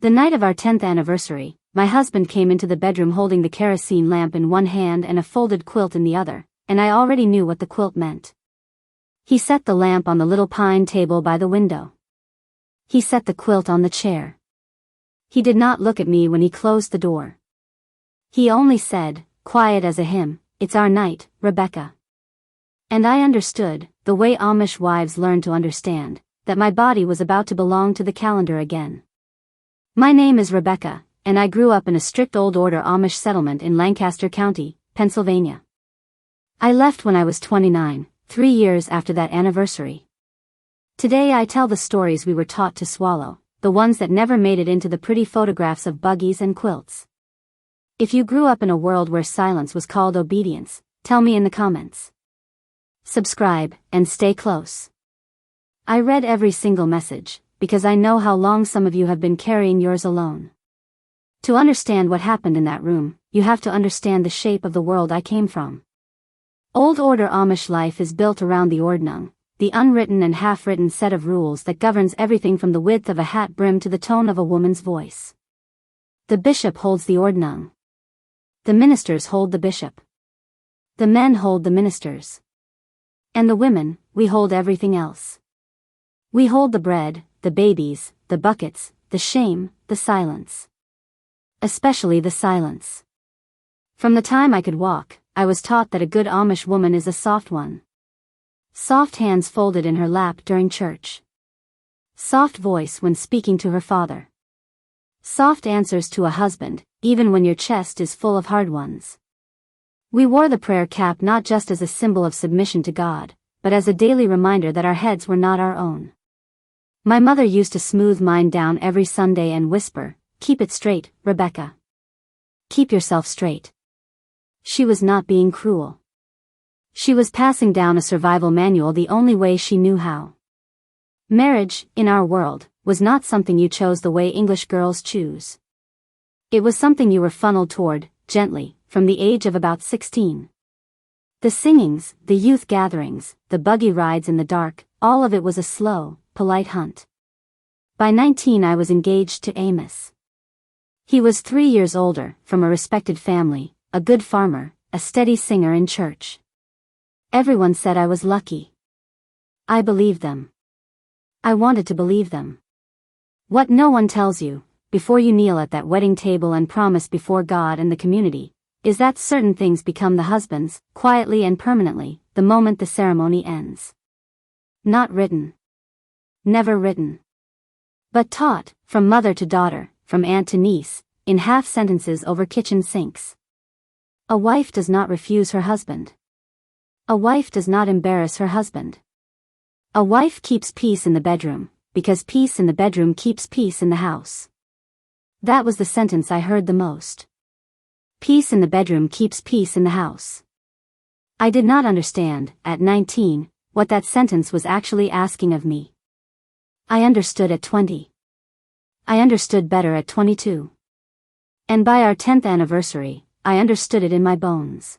The night of our 10th anniversary, my husband came into the bedroom holding the kerosene lamp in one hand and a folded quilt in the other, and I already knew what the quilt meant. He set the lamp on the little pine table by the window. He set the quilt on the chair. He did not look at me when he closed the door. He only said, quiet as a hymn, "It's our night, Rebecca." And I understood, the way Amish wives learn to understand, that my body was about to belong to the calendar again. My name is Rebecca, and I grew up in a strict old order Amish settlement in Lancaster County, Pennsylvania. I left when I was 29, 3 years after that anniversary. Today I tell the stories we were taught to swallow, the ones that never made it into the pretty photographs of buggies and quilts. If you grew up in a world where silence was called obedience, tell me in the comments. Subscribe, and stay close. I read every single message, because I know how long some of you have been carrying yours alone. To understand what happened in that room, you have to understand the shape of the world I came from. Old Order Amish life is built around the ordnung, the unwritten and half-written set of rules that governs everything from the width of a hat brim to the tone of a woman's voice. The bishop holds the ordnung. The ministers hold the bishop. The men hold the ministers. And the women, we hold everything else. We hold the bread, the babies, the buckets, the shame, the silence. Especially the silence. From the time I could walk, I was taught that a good Amish woman is a soft one. Soft hands folded in her lap during church. Soft voice when speaking to her father. Soft answers to a husband, even when your chest is full of hard ones. We wore the prayer cap not just as a symbol of submission to God, but as a daily reminder that our heads were not our own. My mother used to smooth mine down every Sunday and whisper, "Keep it straight, Rebecca. Keep yourself straight." She was not being cruel. She was passing down a survival manual the only way she knew how. Marriage, in our world, was not something you chose the way English girls choose. It was something you were funneled toward, gently, from the age of about 16. The singings, the youth gatherings, the buggy rides in the dark, all of it was a slow, polite hunt. By 19 I was engaged to Amish. He was 3 years older, from a respected family, a good farmer, a steady singer in church. Everyone said I was lucky. I believed them. I wanted to believe them. What no one tells you, before you kneel at that wedding table and promise before God and the community, is that certain things become the husband's, quietly and permanently, the moment the ceremony ends. Not written. Never written. But taught, from mother to daughter, from aunt to niece, in half sentences over kitchen sinks. A wife does not refuse her husband. A wife does not embarrass her husband. A wife keeps peace in the bedroom, because peace in the bedroom keeps peace in the house. That was the sentence I heard the most. Peace in the bedroom keeps peace in the house. I did not understand, at 19, what that sentence was actually asking of me. I understood at 20. I understood better at 22. And by our 10th anniversary, I understood it in my bones.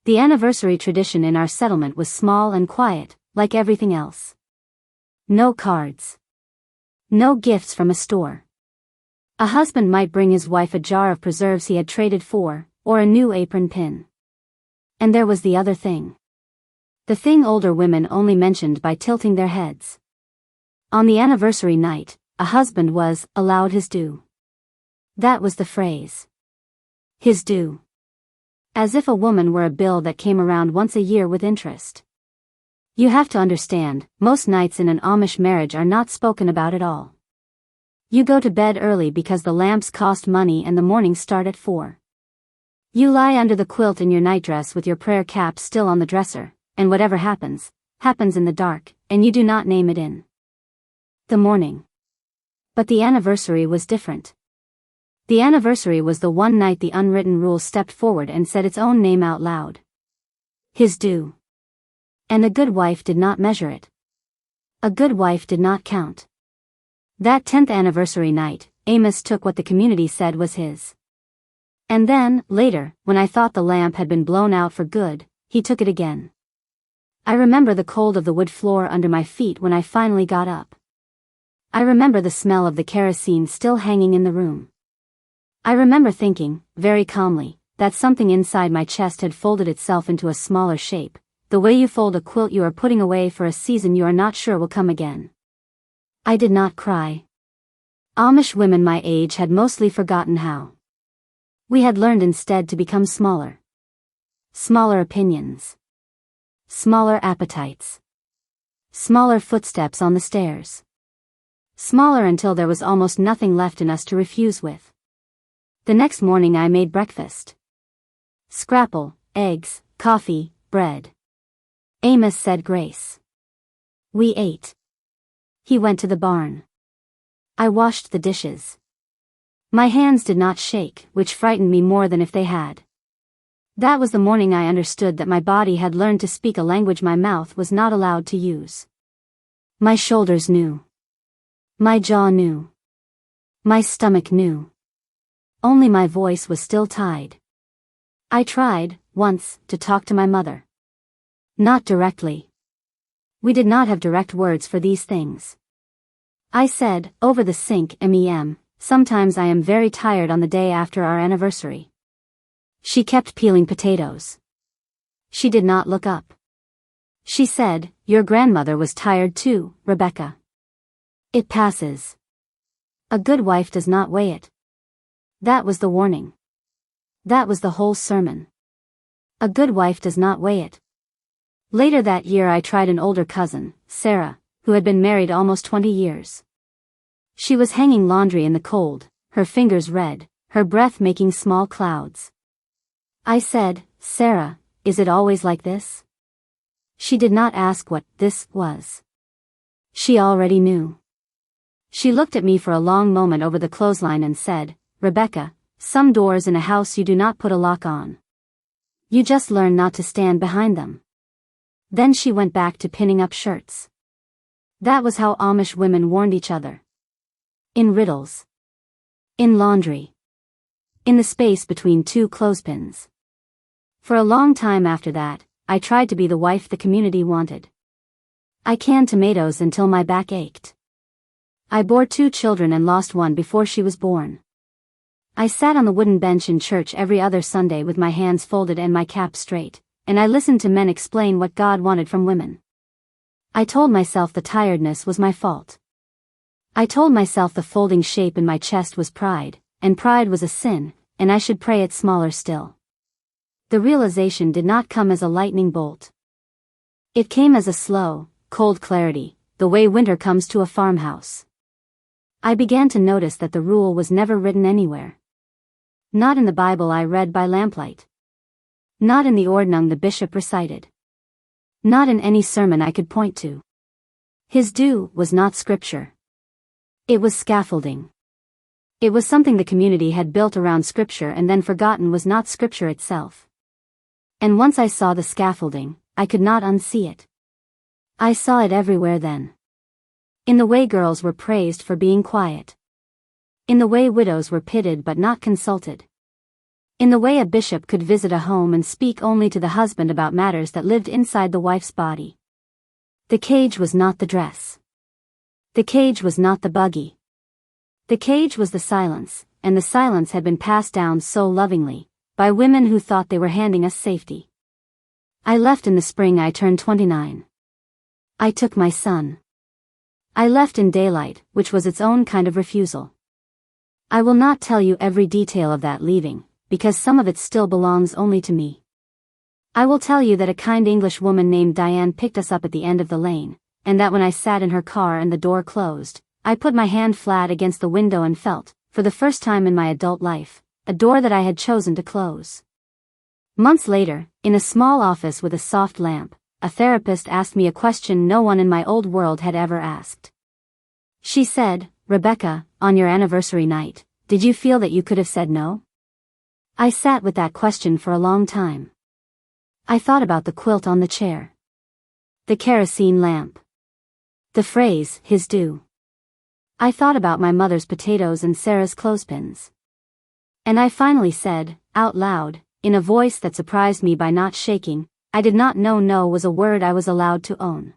The anniversary tradition in our settlement was small and quiet, like everything else. No cards. No gifts from a store. A husband might bring his wife a jar of preserves he had traded for, or a new apron pin. And there was the other thing. The thing older women only mentioned by tilting their heads. On the anniversary night, a husband was allowed his due. That was the phrase. His due. As if a woman were a bill that came around once a year with interest. You have to understand, most nights in an Amish marriage are not spoken about at all. You go to bed early because the lamps cost money and the mornings start at 4. You lie under the quilt in your nightdress with your prayer cap still on the dresser, and whatever happens, happens in the dark, and you do not name it in the morning. But the anniversary was different. The anniversary was the one night the unwritten rule stepped forward and said its own name out loud. His due. And a good wife did not measure it. A good wife did not count. That 10th anniversary night, Amish took what the community said was his. And then, later, when I thought the lamp had been blown out for good, he took it again. I remember the cold of the wood floor under my feet when I finally got up. I remember the smell of the kerosene still hanging in the room. I remember thinking, very calmly, that something inside my chest had folded itself into a smaller shape, the way you fold a quilt you are putting away for a season you are not sure will come again. I did not cry. Amish women my age had mostly forgotten how. We had learned instead to become smaller. Smaller opinions. Smaller appetites. Smaller footsteps on the stairs. Smaller until there was almost nothing left in us to refuse with. The next morning I made breakfast. Scrapple, eggs, coffee, bread. Amos said grace. We ate. He went to the barn. I washed the dishes. My hands did not shake, which frightened me more than if they had. That was the morning I understood that my body had learned to speak a language my mouth was not allowed to use. My shoulders knew. My jaw knew. My stomach knew. Only my voice was still tied. I tried, once, to talk to my mother. Not directly. We did not have direct words for these things. I said, over the sink, sometimes I am very tired on the day after our anniversary. She kept peeling potatoes. She did not look up. She said, your grandmother was tired too, Rebecca. It passes. A good wife does not weigh it. That was the warning. That was the whole sermon. A good wife does not weigh it. Later that year I tried an older cousin, Sarah, who had been married almost 20 years. She was hanging laundry in the cold, her fingers red, her breath making small clouds. I said, Sarah, is it always like this? She did not ask what this was. She already knew. She looked at me for a long moment over the clothesline and said, Rebecca, some doors in a house you do not put a lock on. You just learn not to stand behind them. Then she went back to pinning up shirts. That was how Amish women warned each other. In riddles. In laundry. In the space between two clothespins. For a long time after that, I tried to be the wife the community wanted. I canned tomatoes until my back ached. I bore 2 children and lost one before she was born. I sat on the wooden bench in church every other Sunday with my hands folded and my cap straight, and I listened to men explain what God wanted from women. I told myself the tiredness was my fault. I told myself the folding shape in my chest was pride, and pride was a sin, and I should pray it smaller still. The realization did not come as a lightning bolt. It came as a slow, cold clarity, the way winter comes to a farmhouse. I began to notice that the rule was never written anywhere. Not in the Bible I read by lamplight. Not in the ordnung the bishop recited. Not in any sermon I could point to. His due was not scripture. It was scaffolding. It was something the community had built around scripture and then forgotten was not scripture itself. And once I saw the scaffolding, I could not unsee it. I saw it everywhere then. In the way girls were praised for being quiet. In the way widows were pitied but not consulted. In the way a bishop could visit a home and speak only to the husband about matters that lived inside the wife's body. The cage was not the dress. The cage was not the buggy. The cage was the silence, and the silence had been passed down so lovingly, by women who thought they were handing us safety. I left in the spring I turned 29. I took my son. I left in daylight, which was its own kind of refusal. I will not tell you every detail of that leaving, because some of it still belongs only to me. I will tell you that a kind English woman named Diane picked us up at the end of the lane, and that when I sat in her car and the door closed, I put my hand flat against the window and felt, for the first time in my adult life, a door that I had chosen to close. Months later, in a small office with a soft lamp, a therapist asked me a question no one in my old world had ever asked. She said, Rebecca, on your anniversary night, did you feel that you could have said no? I sat with that question for a long time. I thought about the quilt on the chair. The kerosene lamp. The phrase, his due. I thought about my mother's potatoes and Sarah's clothespins. And I finally said, out loud, in a voice that surprised me by not shaking, I did not know no was a word I was allowed to own.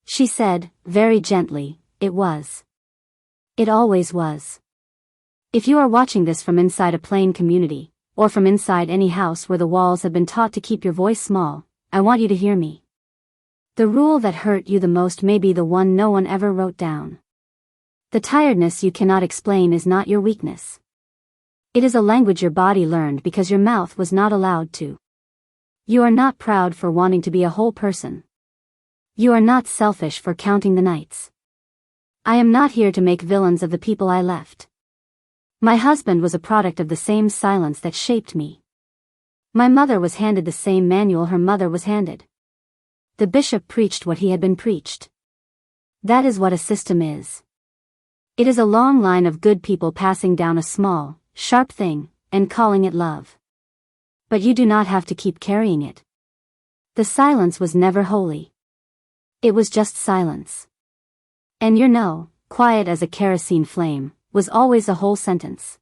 She said, very gently, it was. It always was. If you are watching this from inside a plain community, or from inside any house where the walls have been taught to keep your voice small, I want you to hear me. The rule that hurt you the most may be the one no one ever wrote down. The tiredness you cannot explain is not your weakness. It is a language your body learned because your mouth was not allowed to. You are not proud for wanting to be a whole person. You are not selfish for counting the nights. I am not here to make villains of the people I left. My husband was a product of the same silence that shaped me. My mother was handed the same manual her mother was handed. The bishop preached what he had been preached. That is what a system is. It is a long line of good people passing down a small, sharp thing, and calling it love. But you do not have to keep carrying it. The silence was never holy. It was just silence. And your no, quiet as a kerosene flame, was always a whole sentence.